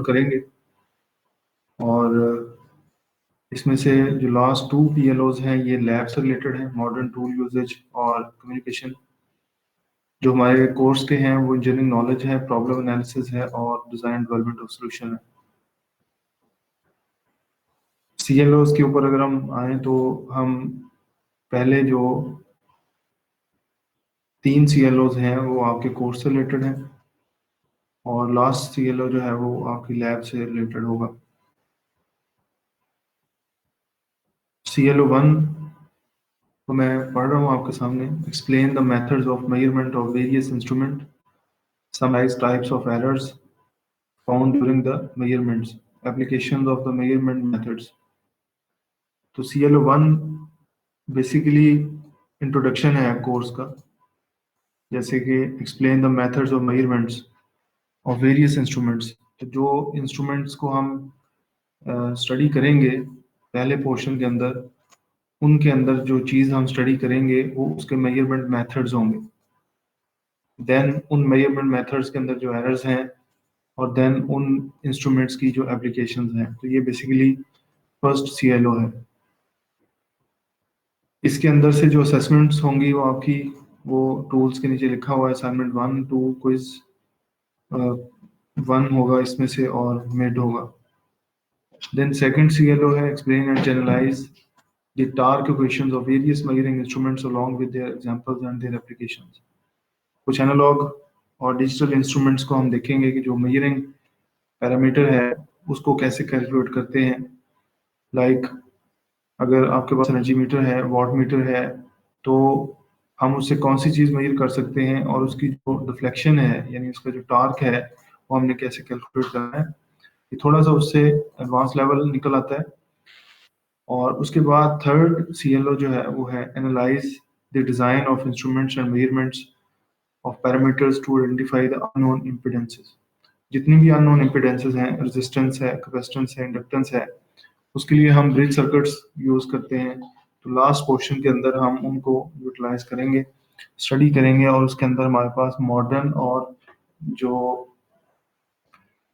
करेंगे। और इसमें से जो लास्ट 2 PLOs हैं ये लैब से रिलेटेड हैं, मॉडर्न टूल यूजेज और कम्युनिकेशन। जो हमारे कोर्स के हैं वो इंजीनियरिंग नॉलेज है, प्रॉब्लम एनालिसिस है और डिज़ाइन डेवलपमेंट ऑफ सोल्यूशन है। CLOs के ऊपर अगर हम आए तो हम पहले जो 3 CLOs हैं वो आपके कोर्स से रिलेटेड हैं और लास्ट CLO जो है वो आपकी लैब से रिलेटेड होगा। CLO 1 तो मैं पढ़ रहा हूँ आपके सामने। Explain the methods of measurement of various instrument, summarise types of errors found during the measurements, applications of the measurement methods. तो CLO 1 बेसिकली इंट्रोडक्शन है कोर्स का, जैसे कि explain the methods of measurements of various instruments. तो जो instruments को हम study करेंगे पहले पोर्शन के अंदर, उनके अंदर जो चीज़ हम स्टडी करेंगे वो उसके मेजरमेंट मेथड्स होंगे। देन उन मेजरमेंट मेथड्स के अंदर जो एरर्स हैं और देन उन इंस्ट्रूमेंट्स की जो एप्लीकेशंस हैं। तो ये बेसिकली फर्स्ट CLO है। इसके अंदर से जो असेसमेंट्स होंगी वो आपकी वो टूल्स के नीचे लिखा हुआ है, असाइनमेंट 1, 2 क्विज 1 होगा इसमें से और मिड होगा। देन सेकंड CLO है explain and generalise the torque equations of various measuring instruments along with their examples and their applications. कुछ एनालॉग और डिजिटल इंस्ट्रूमेंट्स को हम देखेंगे कि जो मेजरिंग पैरामीटर है उसको कैसे कैलकुलेट करते हैं। लाइक अगर आपके पास एनर्जी मीटर है, वाट मीटर है, तो हम उससे कौन सी चीज़ मेजर कर सकते हैं और उसकी जो डिफ्लेक्शन है यानी उसका जो टार्क है वो हमने कैसे कैलकुलेट करना है। ये थोड़ा सा उससे एडवांस लेवल निकल आता है। और उसके बाद थर्ड CLO जो है वो है analyse the design of instruments and measurements of parameters to identify the unknown impedances. जितनी भी अननोन इम्पीडेंसेस हैं, रेजिस्टेंस है, कैपेसिटेंस है, इंडक्टेंस है, उसके लिए हम ब्रिज सर्किट्स यूज करते हैं। तो लास्ट पोर्शन के अंदर हम उनको यूटिलाइज करेंगे, स्टडी करेंगे और उसके अंदर हमारे पास मॉडर्न और जो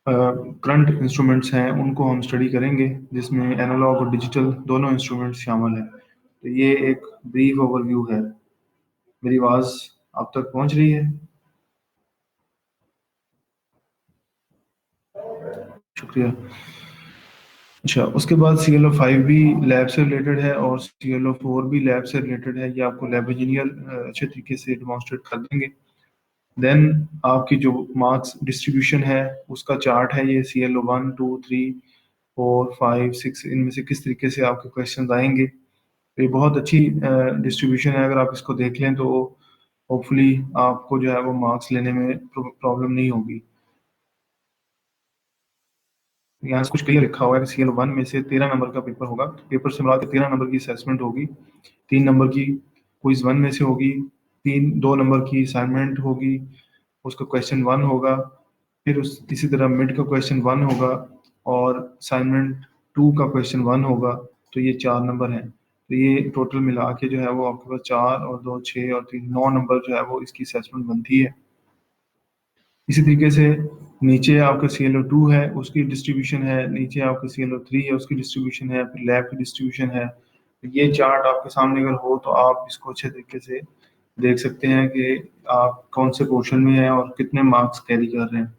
करंट इंस्ट्रूमेंट्स हैं उनको हम स्टडी करेंगे, जिसमें एनालॉग और डिजिटल दोनों इंस्ट्रूमेंट्स शामिल हैं। तो ये एक ब्रीफ ओवरव्यू है। मेरी आवाज़ आप तक पहुंच रही है? शुक्रिया। अच्छा, उसके बाद CLO 5 भी लैब से रिलेटेड है और CLO 4 भी लैब से रिलेटेड है। ये आपको लैब इंजीनियर अच्छे तरीके से डिमॉन्स्ट्रेट कर देंगे। देन आपकी जो मार्क्स डिस्ट्रीब्यूशन है उसका चार्ट है ये, CLO 1, 2, 3, 4, 5, 6 इनमें से किस तरीके से आपके क्वेश्चन आएंगे। तो ये बहुत अच्छी डिस्ट्रीब्यूशन है। अगर आप इसको देख लें तो होपफुली आपको जो है वो मार्क्स लेने में प्रॉब्लम नहीं होगी। यहाँ से कुछ क्लियर लिखा हुआ है कि CLO 1 में से 13 नंबर का पेपर होगा। पेपर से मिला के 13 नंबर की असेसमेंट होगी, 3 नंबर की क्विज 1 में से होगी, 2 नंबर की असाइनमेंट होगी, उसका क्वेश्चन 1 होगा, फिर उस इसी तरह मिड का क्वेश्चन 1 होगा और असाइनमेंट 2 का क्वेश्चन 1 होगा। तो ये 4 नंबर हैं। तो ये टोटल मिला के जो है वो आपके पास 4 और 2 6 और 3 9 नंबर जो है वो इसकी असेसमेंट बनती है। इसी तरीके से नीचे आपका CLO 2 है उसकी डिस्ट्रीब्यूशन है, नीचे आपका CLO 3 है उसकी डिस्ट्रीब्यूशन है, फिर लैब की डिस्ट्रीब्यूशन है। ये चार्ट आपके सामने अगर हो तो आप इसको अच्छे तरीके से देख सकते हैं कि आप कौन से पोर्शन में हैं और कितने मार्क्स कैरी कर रहे हैं।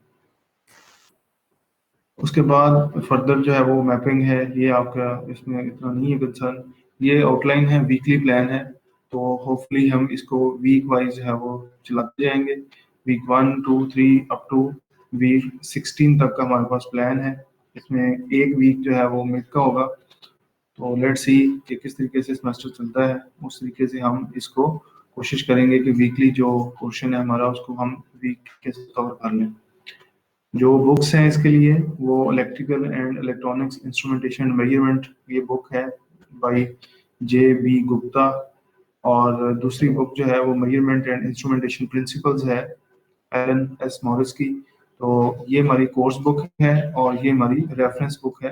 उसके बाद फर्दर जो है वो मैपिंग है, ये आपका इसमें इतना नहीं है कंसर्न। ये आउटलाइन है, वीकली प्लान है, तो होपफुली हम इसको वीक वाइज है वो चलाते जाएंगे। वीक 1, 2, 3 अप टू वीक 16 तक का हमारे पास प्लान है। इसमें एक वीक जो है वो मिड का होगा। तो लेट्स सी कि किस तरीके से सेमेस्टर चलता है, उस तरीके से हम इसको कोशिश करेंगे कि वीकली जो क्वेश्चन है हमारा उसको हम वीक के कवर कर लें। जो बुक्स हैं इसके लिए वो electrical and electronics instrumentation measurement, ये बुक है बाय JB गुप्ता। और दूसरी बुक जो है वो मेजरमेंट एंड इंस्ट्रूमेंटेशन प्रिंसिपल्स है, LN-S मॉरिस की। तो ये हमारी कोर्स बुक है और ये हमारी रेफरेंस बुक है।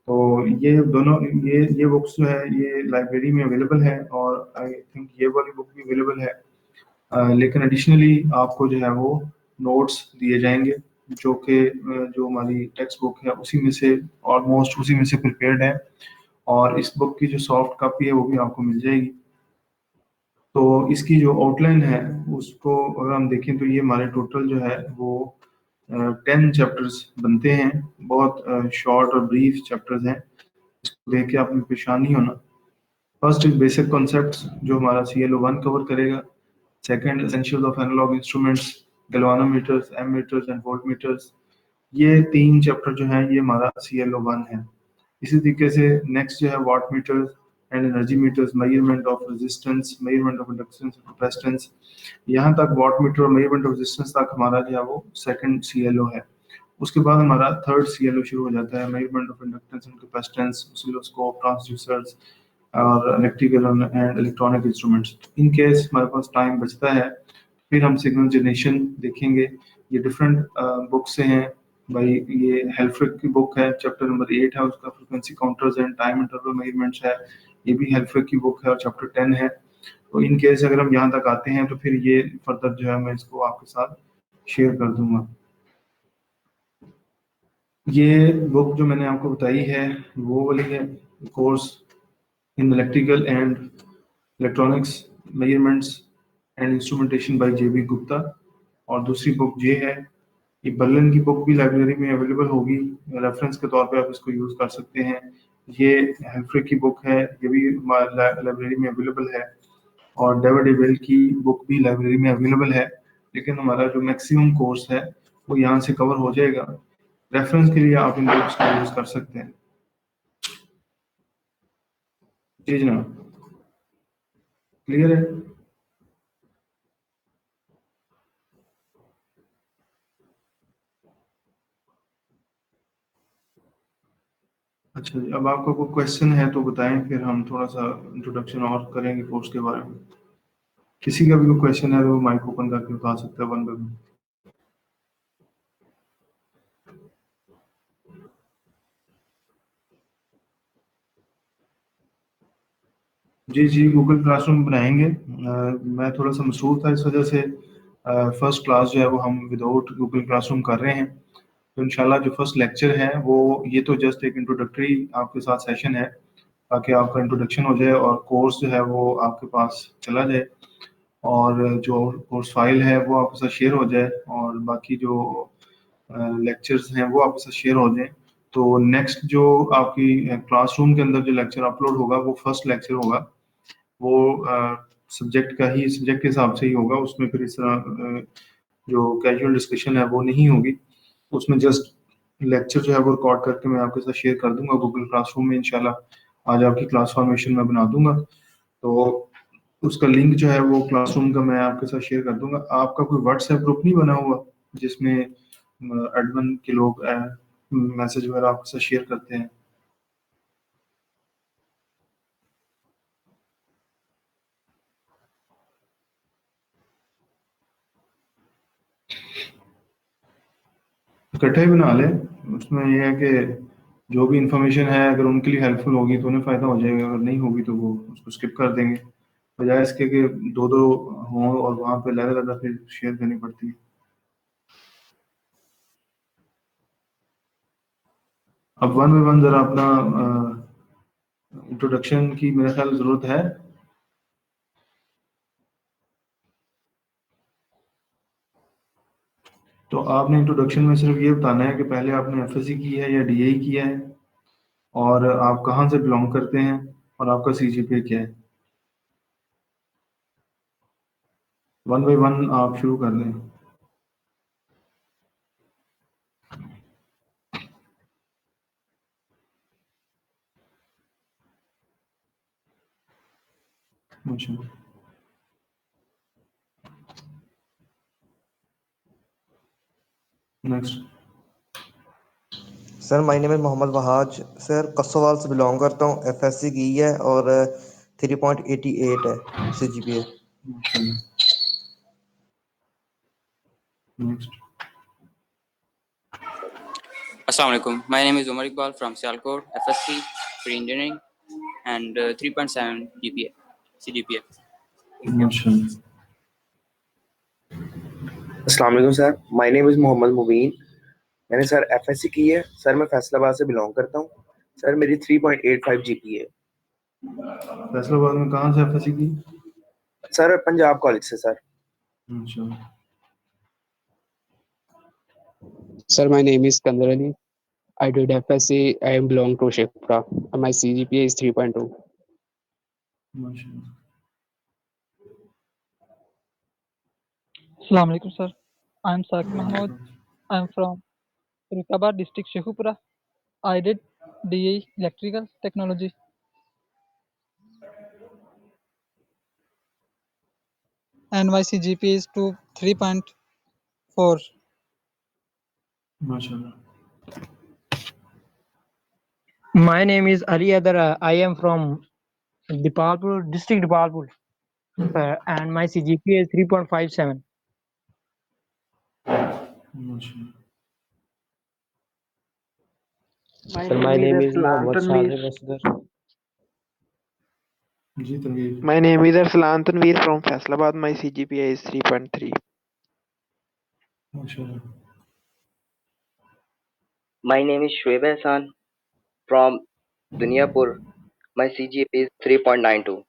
तो ये दोनों ये बुक्स जो है ये लाइब्रेरी में अवेलेबल है और आई थिंक ये वाली बुक भी अवेलेबल है। लेकिन एडिशनली आपको जो है वो नोट्स दिए जाएंगे जो कि जो हमारी टेक्स्ट बुक है उसी में से ऑलमोस्ट उसी में से प्रिपेयर्ड है, और इस बुक की जो सॉफ्ट कॉपी है वो भी आपको मिल जाएगी। तो इसकी जो आउटलाइन है उसको अगर हम देखें तो ये हमारे टोटल जो है वो 10 चैप्टर्स बनते हैं, बहुत शॉर्ट और ब्रीफ चैप्टर्स हैं, इसको देख के आप में परेशान नहीं होना। फर्स्ट इज बेसिक कॉन्सेप्ट्स जो हमारा CLO1 कवर करेगा। Second essentials of analogue instruments, galvanometers, ammeters and voltmeters. ये 3 चैप्टर जो है ये हमारा CLO1 है। इसी तरीके से नेक्स्ट जो है watt meters and energy meters, measurement of resistance, measurement of inductance and capacitance. यहाँ तक वाट मीटर और मेजरमेंट ऑफ रेजिस्टेंस तक हमारा जो है वो सेकंड CLO है। उसके बाद हमारा थर्ड CLO शुरू हो जाता है, measurement of inductance and capacitance, oscilloscope, transducers और electrical and electronic instruments. In case हमारे पास टाइम बचता है फिर हम सिग्नल जनरेशन देखेंगे। ये डिफरेंट बुक से हैं भाई। ये हेल्फ्रिक की बुक है, चैप्टर नंबर 8 है उसका, frequency counters and time interval measurements है, ये भी हेल्फ्रिक की बुक है और चैप्टर 10 है। तो इन केस अगर हम यहाँ तक आते हैं तो फिर ये फर्दर जो है मैं इसको आपके साथ शेयर कर दूंगा। ये बुक जो मैंने आपको बताई है वो वाली है, course in electrical and electronics measurements and instrumentation by JB Gupta. और दूसरी बुक ये है, ये बर्लिन की बुक भी लाइब्रेरी में अवेलेबल होगी, रेफरेंस के तौर पे आप इसको यूज़ कर सकते हैं। ये हेल्फ्रिक की बुक है, ये भी लाइब्रेरी में अवेलेबल है। और डेविड बेल की बुक भी लाइब्रेरी में अवेलेबल है, लेकिन हमारा जो मैक्सिमम कोर्स है वो यहाँ से कवर हो जाएगा। रेफरेंस के लिए आप इन बुक्स का यूज़ कर सकते हैं। जी जनाब, क्लियर है? अच्छा जी, अब आपका कोई क्वेश्चन है तो बताएं, फिर हम थोड़ा सा इंट्रोडक्शन और करेंगे कोर्स के बारे में। किसी का भी कोई क्वेश्चन है तो वो माइक ओपन करके बता सकता है वन बाय वन। जी जी, गूगल क्लासरूम बनाएंगे। मैं थोड़ा सा मसरूफ था इस वजह से फर्स्ट क्लास जो है वो हम विदाउट गूगल क्लासरूम कर रहे हैं। तो इंशाल्लाह जो फर्स्ट लेक्चर है वो ये तो जस्ट एक इंट्रोडक्टरी आपके साथ सेशन है, ताकि आपका इंट्रोडक्शन हो जाए और कोर्स जो है वो आपके पास चला जाए, और जो कोर्स फाइल है वो आपके साथ शेयर हो जाए, और बाकी जो लेक्चर्स हैं वो आपके साथ शेयर हो जाए। तो नेक्स्ट जो आपकी क्लासरूम के अंदर जो लेक्चर अपलोड होगा वो फर्स्ट लेक्चर होगा, वो सब्जेक्ट का ही, सब्जेक्ट के हिसाब से ही होगा। उसमें फिर इस तरह जो कैजुअल डिस्कशन है वो नहीं होगी। उसमें जस्ट लेक्चर जो है वो रिकॉर्ड करके मैं आपके साथ शेयर कर दूंगा गूगल क्लासरूम में इंशाल्लाह। आज आपकी क्लास फॉर्मेशन में बना दूंगा, तो उसका लिंक जो है वो क्लासरूम का मैं आपके साथ शेयर कर दूंगा। आपका कोई व्हाट्सएप ग्रुप नहीं बना हुआ जिसमें एडमिन के लोग मैसेज वगैरह आपके साथ शेयर करते हैं? इकट्ठे ही बना लें। उसमें यह है कि जो भी इंफॉर्मेशन है अगर उनके लिए हेल्पफुल होगी तो उन्हें फ़ायदा हो जाएगा, अगर नहीं होगी तो वो उसको स्किप कर देंगे, बजाय इसके कि दो दो हों और वहाँ पे अलग अलग फिर शेयर करनी पड़ती है। अब वन बाय वन ज़रा अपना इंट्रोडक्शन की मेरे ख्याल ज़रूरत है। तो आपने इंट्रोडक्शन में सिर्फ ये बताना है कि पहले आपने FSC की है या DAE किया है, और आप कहाँ से बिलोंग करते हैं, और आपका CGPA क्या है। वन बाय वन आप शुरू कर दें। अच्छा, next. Sir my name is Mohammad Wahaj sir, Kassowal से बिलोंग करता हूँ। FSC की है और 3.88 है CGPA। Next. Assalamualaikum. My name is Umar Iqbal from Sialkot, FSC for engineering, and 3.7 GPA, CGPA. Assalamualaikum sir. My name is Mohammad Mubeen. मैंने sir FSc की है सर। मैं फैसलाबाद से बिलोंग करता हूँ सर। मेरी 3.85 जीपीए। फैसलाबाद में कहाँ से एफएससी की? सर पंजाब कॉलेज से सर। अच्छा। Sir, my name is Kandarali. I did FSC. I belong to Shekpura. My CGPA is 3.2. माशाल्लाह। Assalamu alaikum, sir. I'm Saqib Mahmood. I'm from Rukabad district, Shekhupura. I did DE Electrical Technology. And my CGPA is 3.4. माशाल्लाह। My name is Ali Adara. I am from Dipalpur, district Dipalpur, and my CGPA is 3.57. माशाल्लाह। Sir, my name is Mohammad Tanveer. Shahid Asgar. Ji Tanveer. My name is Arslan Tanveer from Faisalabad. My CGPA is 3.3. माशाल्लाह। My name is Shoaib Hassan from Duniapur. My CGPA is 3.92.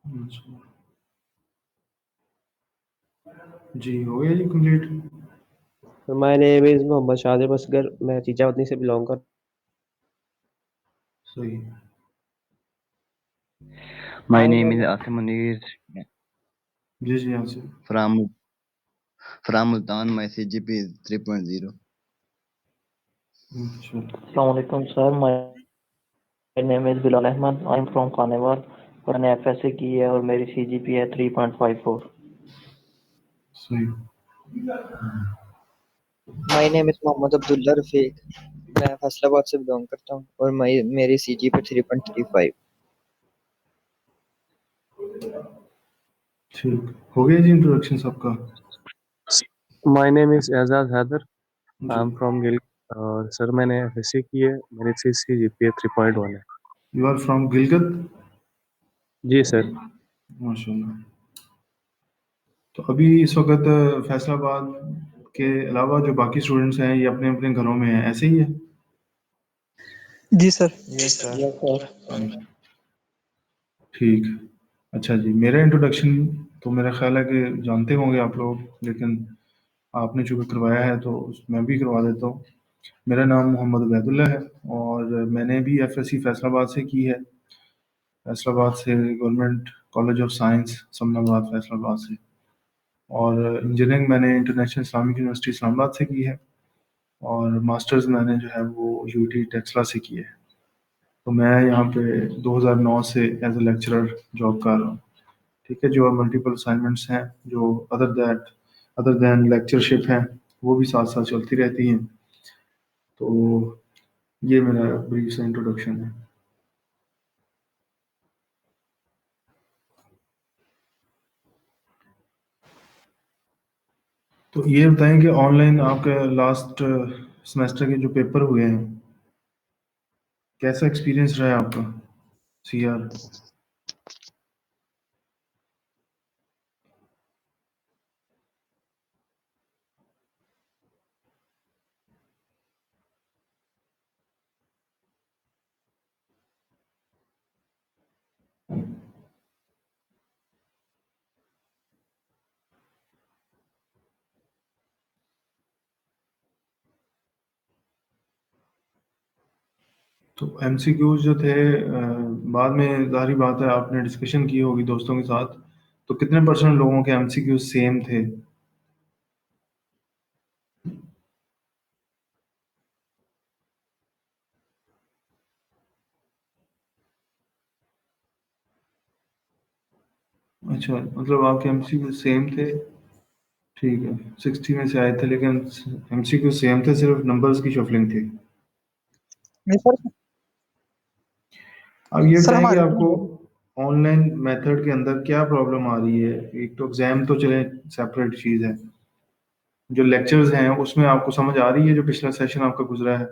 माशाल्लाह। जी हो गया जी complete. Sir, my name is Mohammad Shahid Asgar. मैं चीचावतनी से belong कर। सही। My name is Asim Munir जी जी यहाँ से। from Multan. My CGP is 3.0. माशाल्लाह। Assalamualaikum sir, my name is Bilal Ahmed. I am from Khanewal और मैंने FSC की है और मेरी CGPA है 3.54. सही। My name is Mohammad Abdullah Rafiq. मैं फैसलाबाद से बिलोंग करता हूँ और मेरी सीजी पे 3.35। ठीक हो गया जी इंट्रोडक्शन सबका। My name is Azaz Haider. जी। I'm from Gil. सर मैंने एफएससी की है। मेरी CGPA 3.1 है। You are from Gilgit? जी सर। माशाल्लाह। तो अभी इस वक्त फैसलाबाद के अलावा जो बाकी स्टूडेंट्स हैं ये अपने अपने घरों में हैं, ऐसे ही है? जी sir. Yes, sir. Yes sir. ठीक। अच्छा जी, मेरा इंट्रोडक्शन तो मेरा ख्याल है कि जानते होंगे आप लोग, लेकिन आपने चूँकि करवाया है तो मैं भी करवा देता हूँ। मेरा नाम मोहम्मद उबैदुल्ला है और मैंने भी एफएससी फैसलाबाद से की है। फैसलाबाद से government college of science Samanabad Faisalabad से। और इंजीनियरिंग मैंने इंटरनेशनल इस्लामिक यूनिवर्सिटी इस्लामाबाद से की है और मास्टर्स मैंने जो है वो यूटी टेक्सला से की है। तो मैं यहाँ पे 2009 से एज ए लेक्चरर जॉब कर रहा हूँ। ठीक है, जो मल्टीपल असाइनमेंट्स हैं जो अदर दैन लेक्चरशिप हैं वो भी साथ साथ चलती रहती हैं। तो ये मेरा ब्रीफ सा इंट्रोडक्शन है। तो ये बताएं कि ऑनलाइन आपके लास्ट सेमेस्टर के जो पेपर हुए हैं, कैसा एक्सपीरियंस रहा है आपका सीआर? तो एमसीक्यूज जो थे बाद में जाहिर बात है आपने डिस्कशन की होगी दोस्तों के साथ, तो कितने परसेंट लोगों के एमसीक्यूज सेम थे? अच्छा, मतलब आपके एमसीक्यू सेम थे। ठीक है, 60 में से आए थे लेकिन एमसीक्यू सेम थे, सिर्फ नंबर्स की शफलिंग थी। नहीं सर। अब ये सर बताएं कि हमारे आपको ऑनलाइन मेथड के अंदर क्या प्रॉब्लम आ रही है? एक तो एग्जाम तो चले सेपरेट चीज़ है, जो लेक्चर्स हैं उसमें आपको समझ आ रही है जो पिछला सेशन आपका गुजरा है?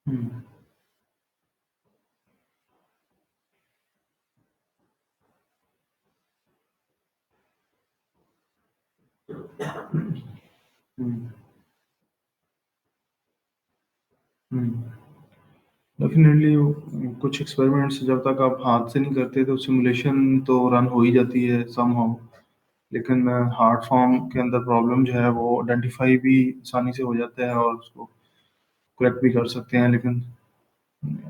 हम्म, हम्म, डेफिनेटली कुछ एक्सपेरिमेंट्स जब तक आप हाथ से नहीं करते तो सिमुलेशन तो रन हो ही जाती है समहाउ, लेकिन हार्ट फॉर्म के अंदर प्रॉब्लम जो है वो आइडेंटिफाई भी आसानी से हो जाता है और उसको करेक्ट भी कर सकते हैं, लेकिन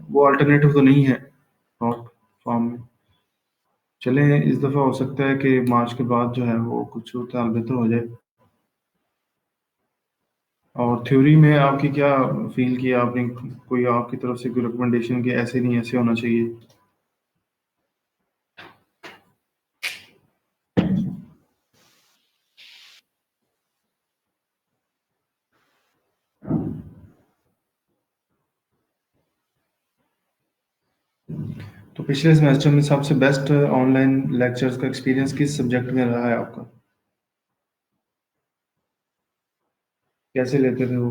वो अल्टरनेटिव तो नहीं है शॉर्ट फॉर्म में। चलें, इस दफ़ा हो सकता है कि मार्च के बाद जो है वो कुछ सूरत हाल बेहतर हो जाए। और थ्योरी में आपकी क्या फील किया आपने, कोई आपकी तरफ से कोई रिकमेंडेशन कि ऐसे नहीं ऐसे होना चाहिए? तो पिछले सेमेस्टर में सबसे बेस्ट ऑनलाइन लेक्चर्स का एक्सपीरियंस किस सब्जेक्ट में रहा है आपका? कैसे लेते थे वो?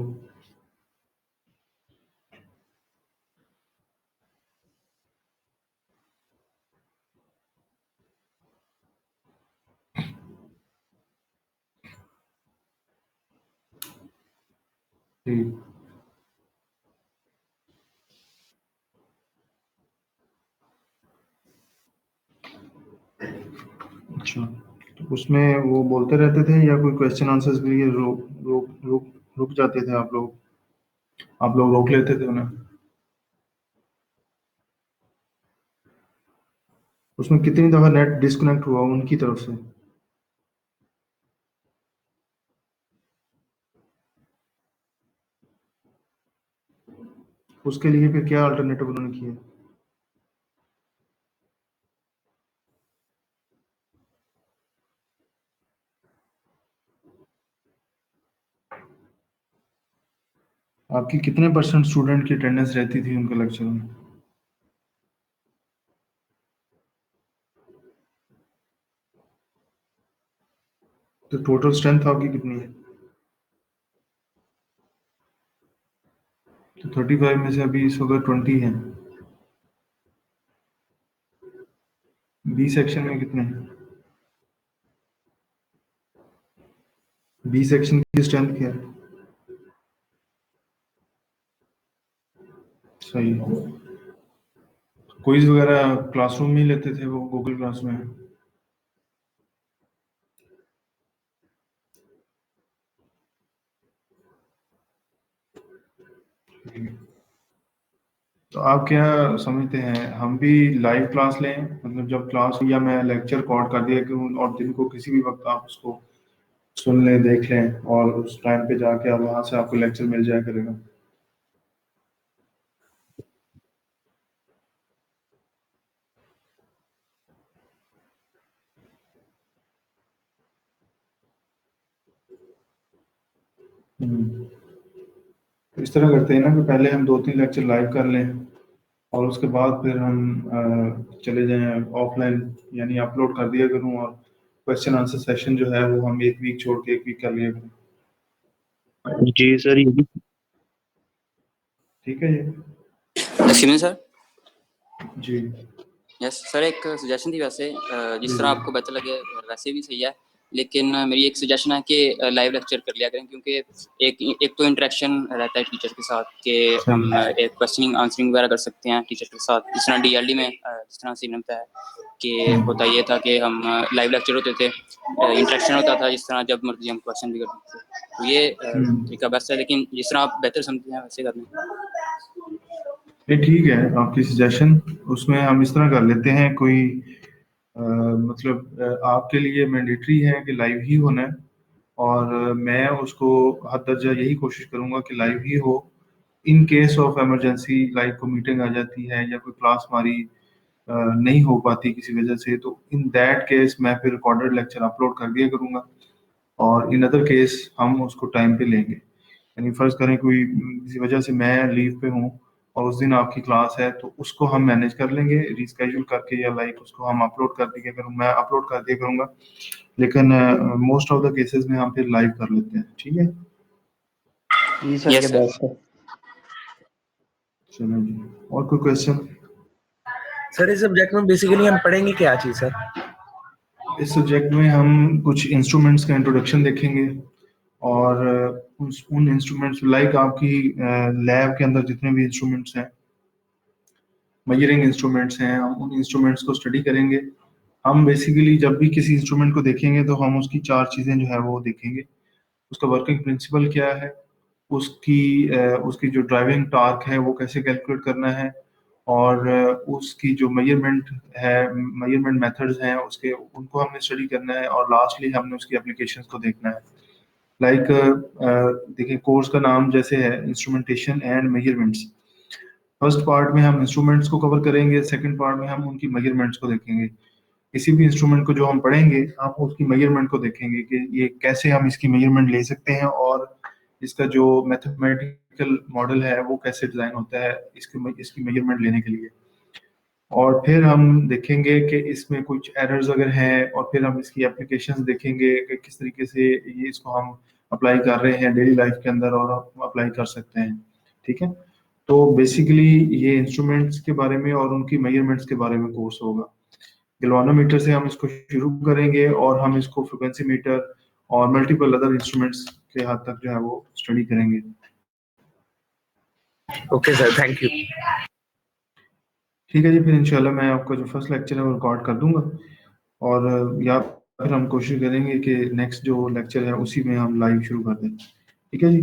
ठीक। अच्छा, तो उसमें वो बोलते रहते थे या कोई क्वेश्चन आंसर्स के लिए रुक जाते थे आप लोग रोक लेते थे उन्हें? उसमें कितनी दफ़ा नेट डिस्कनेक्ट हुआ उनकी तरफ से? उसके लिए फिर क्या अल्टरनेटिव उन्होंने किए? आपकी कितने परसेंट स्टूडेंट की अटेंडेंस रहती थी उनके लेक्चर में? तो टोटल स्ट्रेंथ आपकी कितनी है? तो 35 में से अभी इस वक्त 20 है। बी सेक्शन में कितने हैं? बी सेक्शन की स्ट्रेंथ क्या है? सही है। क्विज वगैरह क्लासरूम में ही लेते थे वो, गूगल क्लास में? तो आप क्या समझते हैं, हम भी लाइव क्लास लें, मतलब जब क्लास या मैं लेक्चर रिकॉर्ड कर दिया करूँ और दिन को किसी भी वक्त आप उसको सुन लें, देख लें और उस टाइम पे जाके आप वहाँ से आपको लेक्चर मिल जाया करेगा? तो इस तरह करते हैं ना कि पहले हम 2-3 लेक्चर लाइव कर लें और उसके बाद फिर हम चले जाएं ऑफलाइन, यानी अपलोड कर दिया करूँ और क्वेश्चन आंसर सेशन जो है वो हम एक वीक छोड़ के एक वीक कर लिया करें। जी सर, ये भी ठीक है ये? Excuse me sir. जी यस सर, एक सजेशन थी वैसे, जिस तरह आपको बेहतर लगे वैसे भी सही है, लेकिन मेरी एक सजेशन है कि लाइव लेक्चर कर लिया करें, क्योंकि एक तो इंटरेक्शन रहता है टीचर के साथ कि हम एक क्वेश्चनिंग आंसरिंग वगैरह कर सकते हैं टीचर के साथ। जिस तरह डीएलडी में जिस तरह सीन होता है कि होता ये था कि हम लाइव लेक्चर होते थे, इंटरेक्शन होता था, जिस तरह जब मर्जी हम क्वेश्चन भी करते थे। तो ये तरीका बेस्ट है, लेकिन जिस तरह आप बेहतर समझते हैं वैसे कर लें। ये ठीक है आपकी सजेशन। उसमें हम इस तरह कर लेते हैं, कोई मतलब आपके लिए मैंडेटरी है कि लाइव ही होना है और मैं उसको हद दर्जा यही कोशिश करूंगा कि लाइव ही हो। In case of emergency live को मीटिंग आ जाती है या कोई क्लास हमारी नहीं हो पाती किसी वजह से, तो इन दैट केस मैं फिर रिकॉर्डेड लेक्चर अपलोड कर दिया करूंगा और इन अदर केस हम उसको टाइम पे लेंगे। यानी फर्ज करें कोई किसी वजह से मैं लीव पे हूँ और उस दिन आपकी क्लास है, तो उसको हम मैनेज कर लेंगे रिस्केड्यूल करके, या लाइक उसको हम अपलोड कर दिया करूँ, मैं अपलोड कर दिया करूँगा, लेकिन मोस्ट ऑफ द केसेस में हम फिर लाइव कर लेते हैं। ठीक है? जी सर, ये बेस्ट है। चलो जी, और कोई क्वेश्चन? सर इस सब्जेक्ट में बेसिकली हम पढ़ेंगे क्या चीज सर? इस सब्जेक्ट में हम कुछ इंस्ट्रूमेंट्स का इंट्रोडक्शन देखेंगे और उन इंस्ट्रूमेंट्स लाइक आपकी लैब के अंदर जितने भी इंस्ट्रूमेंट्स हैं, मेजरिंग इंस्ट्रूमेंट्स हैं, हम उन इंस्ट्रूमेंट्स को स्टडी करेंगे। हम बेसिकली जब भी किसी इंस्ट्रूमेंट को देखेंगे तो हम उसकी 4 चीज़ें जो है वो देखेंगे। उसका वर्किंग प्रिंसिपल क्या है, उसकी जो ड्राइविंग टॉर्क है वो कैसे कैलकुलेट करना है, और उसकी जो मेजरमेंट मेथड्स हैं उसके उनको हमने स्टडी करना है, और लास्टली हमने उसकी एप्लीकेशंस को देखना है। लाइक देखिए, कोर्स का नाम जैसे है instrumentation and measurements. First part में हम इंस्ट्रूमेंट्स को कवर करेंगे, सेकंड पार्ट में हम उनकी मेजरमेंट्स को देखेंगे। किसी भी इंस्ट्रूमेंट को जो हम पढ़ेंगे हम उसकी मेजरमेंट को देखेंगे कि ये कैसे हम इसकी मेजरमेंट ले सकते हैं, और इसका जो मैथमेटिकल मॉडल है वो कैसे डिज़ाइन होता है इसकी मेजरमेंट लेने के लिए। और फिर हम देखेंगे कि इसमें कुछ एरर्स अगर हैं, और फिर हम इसकी एप्लीकेशंस देखेंगे कि किस तरीके से ये इसको हम अप्लाई कर रहे हैं डेली लाइफ के अंदर और अप्लाई कर सकते हैं। ठीक है, तो बेसिकली ये इंस्ट्रूमेंट्स के बारे में और उनकी मेजरमेंट्स के बारे में कोर्स होगा। गैल्वानोमीटर से हम इसको शुरू करेंगे और हम इसको फ्रीक्वेंसी मीटर और मल्टीपल अदर इंस्ट्रूमेंट्स के हद तक जो है वो स्टडी करेंगे। Okay sir, thank you. ठीक है जी, फिर इंशाल्लाह मैं आपका जो फर्स्ट लेक्चर है वो रिकॉर्ड कर दूंगा, और या फिर हम कोशिश करेंगे कि नेक्स्ट जो लेक्चर है उसी में हम लाइव शुरू कर दें। ठीक है जी।